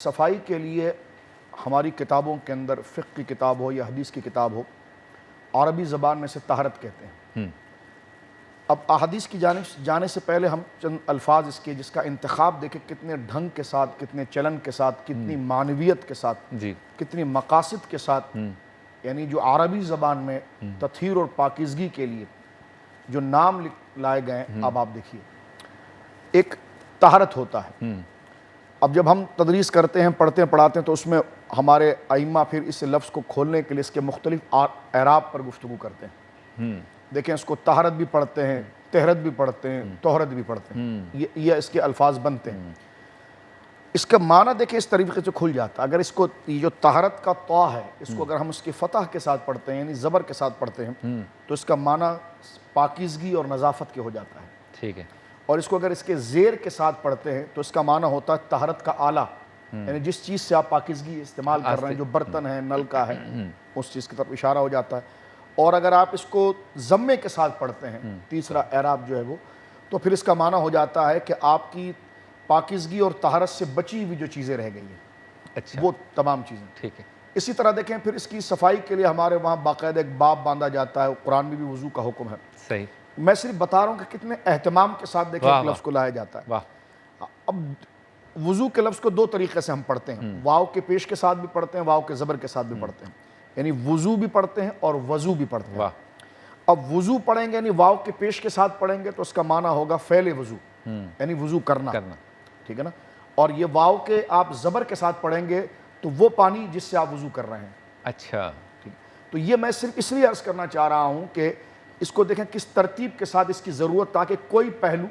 صفائی کے لیے ہماری کتابوں کے اندر فقہ کی کتاب ہو یا حدیث کی کتاب ہو، عربی زبان میں سے طہارت کہتے ہیں۔ اب احادیث کی جانب جانے سے پہلے ہم چند الفاظ اس کے جس کا انتخاب دیکھیں کتنے ڈھنگ کے ساتھ، کتنے چلن کے ساتھ، کتنی معنویت کے ساتھ، کتنی مقاصد کے ساتھ، یعنی جو عربی زبان میں تطہیر اور پاکیزگی کے لیے جو نام لائے گئے ہیں، اب آپ دیکھیے ایک طہارت ہوتا ہے۔ اب جب ہم تدریس کرتے ہیں، پڑھتے ہیں، پڑھاتے ہیں تو اس میں ہمارے ائمہ پھر اس لفظ کو کھولنے کے لیے اس کے مختلف اعراب پر گفتگو کرتے ہیں۔ دیکھیں اس کو طہارت بھی پڑھتے ہیں، طہرت بھی پڑھتے ہیں، طہرت بھی پڑھتے ہیں، یہ اس کے الفاظ بنتے ہیں۔ اس کا معنی دیکھیں اس طریقے سے کھل جاتا ہے۔ اگر اس کو یہ جو طہارت کا طا ہے، اس کو اگر ہم اس کی فتح کے ساتھ پڑھتے ہیں، یعنی زبر کے ساتھ پڑھتے ہیں، تو اس کا معنی پاکیزگی اور نظافت کے ہو جاتا ہے۔ ٹھیک ہے۔ اور اس کو اگر اس کے زیر کے ساتھ پڑھتے ہیں تو اس کا معنی ہوتا ہے طہارت کا آلہ، یعنی جس چیز سے آپ پاکیزگی استعمال کر رہے ہیں، جو برتن ہے، نل کا ہے، اس چیز کی طرف اشارہ ہو جاتا ہے۔ اور اگر آپ اس کو ضمے کے ساتھ پڑھتے ہیں، تیسرا اعراب جو ہے وہ، تو پھر اس کا معنی ہو جاتا ہے کہ آپ کی پاکیزگی اور طہارت سے بچی ہوئی جو چیزیں رہ گئی ہیں، وہ تمام چیزیں۔ ٹھیک ہے۔ اسی طرح دیکھیں پھر اس کی صفائی کے لیے ہمارے وہاں باقاعدہ ایک باب باندھا جاتا ہے، قرآن میں بھی وضو کا حکم ہے۔ صحیح۔ میں صرف بتا رہا ہوں کہ کتنے اہتمام کے ساتھ دیکھیں ایک لفظ کو لایا جاتا ہے۔ اب وضو کے لفظ کو دو طریقے سے ہم پڑھتے ہیں، واو کے پیش کے ساتھ بھی پڑھتے ہیں، واو کے زبر کے ساتھ بھی پڑھتے ہیں، یعنی وضو بھی پڑھتے ہیں اور وضو بھی پڑھتے ہیں۔ اب وضو پڑھیں گے یعنی واو کے پیش کے ساتھ پڑھیں گے تو اس کا معنی ہوگا فعل وضو، یعنی وضو کرنا، ٹھیک ہے نا۔ اور یہ واو کے آپ زبر کے ساتھ پڑھیں گے تو وہ پانی جس سے آپ وضو کر رہے ہیں۔ اچھا، تو یہ میں صرف اس لیے عرض کرنا چاہ رہا ہوں کہ اس کو دیکھیں کس ترتیب کے ساتھ اس کی ضرورت، تاکہ کوئی پہلو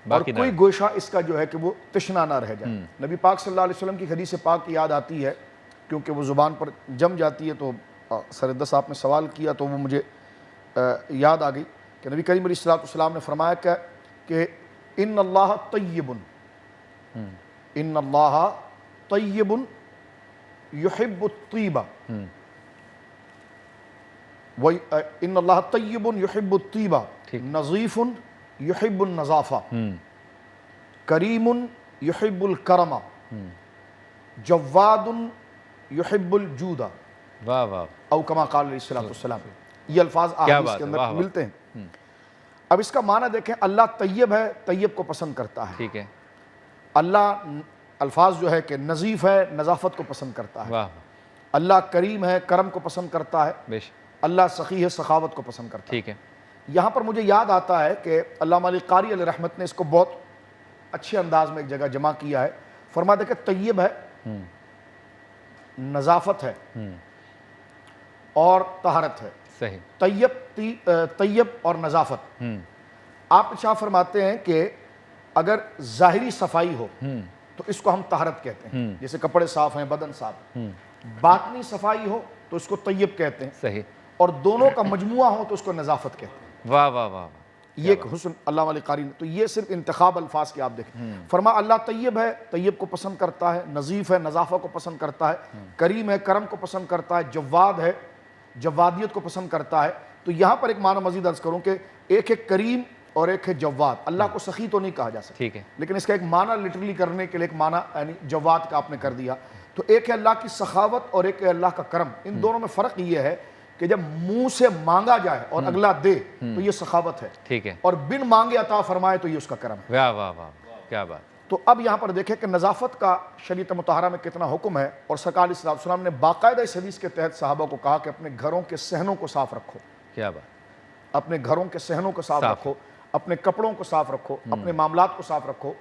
اور کوئی گوشہ اس کا جو ہے کہ وہ تشنا نہ رہ جائے۔ نبی پاک صلی اللہ علیہ وسلم کی حدیث پاک کی یاد آتی ہے، کیونکہ وہ زبان پر جم جاتی ہے، تو سردس آپ نے سوال کیا تو وہ مجھے یاد آ گئی کہ نبی کریم علیہ السلام نے فرمایا کہ ان اللہ طیب، ان اللہ طیب یحب الطیبہ، ان اللہ طیب یحب الطیبہ، نظیف یحب النظافہ، کریم یحب الکرم، جواد یحب الجود، او کما قال علیہ السلام۔ یہ الفاظ احادیث کے اندر ملتے ہیں۔ اب اس کا معنی دیکھیں، اللہ طیب ہے، طیب کو پسند کرتا ہے۔ ٹھیک ہے۔ اللہ الفاظ جو ہے کہ نظیف ہے، نظافت کو پسند کرتا ہے۔ اللہ کریم ہے، کرم کو پسند کرتا ہے۔ اللہ سخی ہے، سخاوت کو پسند کرتا ہے۔ ٹھیک ہے۔ یہاں پر مجھے یاد آتا ہے کہ علامہ علی قاری علیہ رحمت نے اس کو بہت اچھے انداز میں ایک جگہ جمع کیا ہے۔ فرماتے ہیں کہ طیب ہے، نظافت ہے اور طہارت ہے۔ صحیح۔ طیب اور نظافت۔ آپ شاہ فرماتے ہیں کہ اگر ظاہری صفائی ہو تو اس کو ہم طہارت کہتے ہیں، جیسے کپڑے صاف ہیں، بدن صاف۔ باطنی صفائی ہو تو اس کو طیب کہتے ہیں۔ صحیح۔ اور دونوں کا مجموعہ ہو تو اس کو نظافت کہتے ہیں۔ واہ واہ واہ، یہ ایک حسن علامہ علی قاری نے، تو یہ صرف انتخاب الفاظ کے آپ دیکھیں۔ فرما اللہ طیب ہے، طیب کو پسند کرتا ہے، نظیف ہے، نظافت کو پسند کرتا ہے، کریم ہے، کرم کو پسند کرتا ہے، جواد ہے، جوادیت کو پسند کرتا ہے۔ تو یہاں پر ایک معنی مزید عرض کروں کہ ایک ہے کریم اور ایک ہے جواد۔ اللہ کو سخی تو نہیں کہا جا سکتا، ٹھیک ہے، لیکن اس کا ایک معنی لٹرلی کرنے کے لیے ایک معنی یعنی جواد کا آپ نے کر دیا۔ تو ایک ہے اللہ کی سخاوت اور ایک ہے اللہ کا کرم۔ ان دونوں میں فرق یہ ہے کہ جب منہ سے مانگا جائے اور اگلا دے تو یہ سخاوت ہے، ٹھیک ہے، اور بن مانگے عطا فرمائے تو یہ اس کا کرم ہے۔ واہ واہ واہ، کیا بات۔ تو اب یہاں پر دیکھیں کہ نظافت کا شریعت مطہرہ میں کتنا حکم ہے، اور سرکار علیہ السلام نے باقاعدہ اس حدیث کے تحت صحابہ کو کہا کہ اپنے گھروں کے صحنوں کو صاف رکھو، کیا بات، اپنے گھروں کے صحنوں کو صاف رکھو، اپنے کپڑوں کو صاف رکھو، اپنے معاملات کو صاف رکھو۔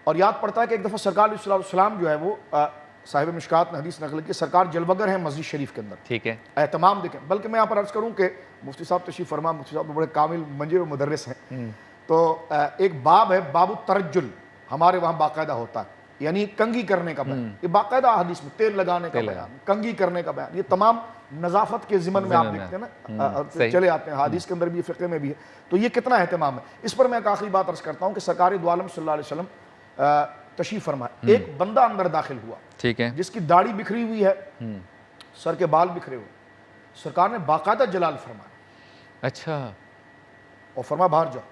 اور یاد پڑتا ہے کہ ایک دفعہ سرکار علیہ السلام جو ہے وہ صاحب مشکات نے حدیث نقل کی، سرکار جلوگر ہیں مسجد شریف کے اندر، ٹھیک ہے، اہتمام دیکھیں۔ بلکہ میں یہاں پر عرض کروں کہ مفتی صاحب تشریف فرما، مفتی صاحب بڑے کامل منجر و مدرس ہیں، تو ایک باب ہے باب الترجل، ہمارے وہاں باقاعدہ ہوتا ہے، یعنی کنگھی کرنے کا بیان۔ یہ باقاعدہ حدیث میں تیل لگانے کا بیان، کنگھی کرنے کا بیان، یہ تمام نظافت کے ضمن میں آپ دیکھتے ہیں نا، چلے آتے ہیں، حدیث کے اندر بھی، فقہ میں بھی ہے۔ تو یہ کتنا اہتمام ہے۔ اس پر میں ایک آخری بات عرض کرتا ہوں کہ سرکار دو عالم صلی اللہ علیہ وسلم تشریف فرمائے، ایک بندہ اندر داخل ہوا، ٹھیک ہے، جس کی داڑھی بکھری ہوئی ہے، سر کے بال بکھرے ہوئے۔ سرکار نے باقاعدہ جلال فرمایا، اچھا، اور فرمایا باہر جاؤ۔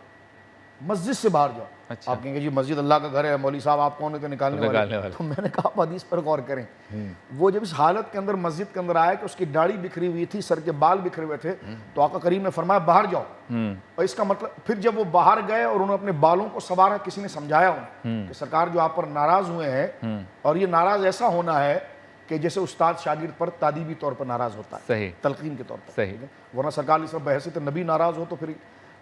مسجد سے باہر جاؤ. اچھا. آپ کہیں گے جی مسجد اللہ کا گھر ہے, مولوی صاحب آپ کون ہے کہ نکالنے والے. تو میں نے کہا آپ حدیث پر غور کریں. وہ جب اس حالت کے اندر مسجد کے اندر آئے کہ اس کی داڑھی بکھری ہوئی تھی, سر کے بال بکھرے ہوئے تھے, تو آقا کریم نے فرمایا باہر جاؤ. اور اس کا مطلب پھر جب وہ باہر گئے اور انہوں نے اپنے بالوں کو سنوارا, کسی نے سمجھایا انہیں کہ سرکار جو آپ پر ناراض ہوئے ہیں, اور یہ ناراض ایسا ہونا ہے کہ جیسے استاد شاگرد پر تادیبی طور پر ناراض ہوتا ہے, صحیح, تلقین کے طور پر. صحیح, ورنہ سرکار علیہ السلام بحیثیت نبی ناراض ہو تو پھر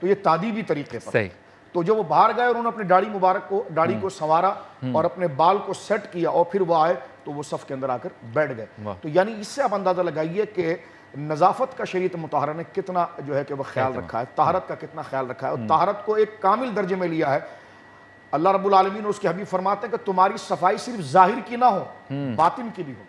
تو یہ تادیبی طریقے پر. صحیح. تو جب وہ باہر گئے اور انہوں نے اپنی داڑھی مبارک کو, داڑھی کو سنوارا اور اپنے بال کو سیٹ کیا, اور پھر وہ آئے تو وہ صف کے اندر آ کر بیٹھ گئے. تو یعنی اس سے آپ اندازہ لگائیے کہ نظافت کا شریعت مطہرہ نے کتنا جو ہے کہ وہ خیال رکھا ہے, طہارت کا کتنا خیال رکھا ہے, اور طہارت کو ایک کامل درجے میں لیا ہے. اللہ رب العالمین اور اس کے حبیب فرماتے ہیں کہ تمہاری صفائی صرف ظاہر کی نہ ہو, باطن کی بھی ہو.